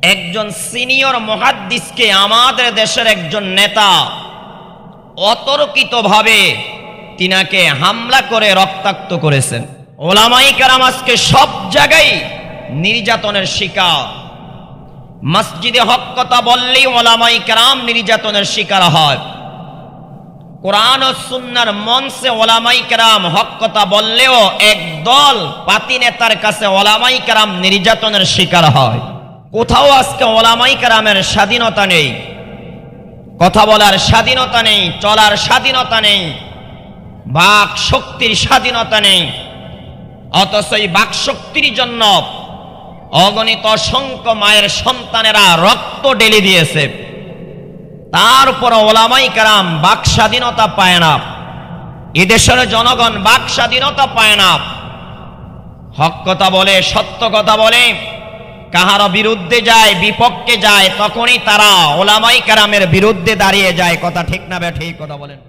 একজন সিনিয়র মুহাদ্দিসকে আমাদের দেশের একজন নেতা অতর্কিতভাবে তিনাকে হামলা করে রক্তাক্ত করেছেন। ওলামাই কেরাম আজকে সব জায়গায় নির্যাতনের শিকার। মসজিদে হক কথা বললেই ওলামাই কেরাম নির্যাতনের শিকার হয়। কোরআন ও সুন্নাহর মঞ্চে ওলামাই কেরাম হক কথা বললেও একদল পাতি নেতার কাছে ওলামাই কেরাম নির্যাতনের শিকার হয়। কোথাও আজকে ওলামাই কেরামের স্বাধীনতা নেই, কথা বলার স্বাধীনতা নেই, চলার স্বাধীনতা নেই, বাক শক্তির স্বাধীনতা নেই। অথচ এই বাক শক্তির জন্য অগণিত অসংখ্য মায়ের সন্তানেরা রক্ত ঢেলে দিয়েছে, তারপর ওলামাই কেরাম বাক স্বাধীনতা পায় না। এদেশের জনগণ বাক স্বাধীনতা পায় না। হক কথা বলে, সত্য কথা বলে, কাহারো বিরুদ্ধে যায়, বিপক্ষে যায়, তখনই তারা ওলামাই কেরামের বিরুদ্ধে দাঁড়িয়ে যায়। কথা ঠিক না বে ঠিক? কথা বলেন।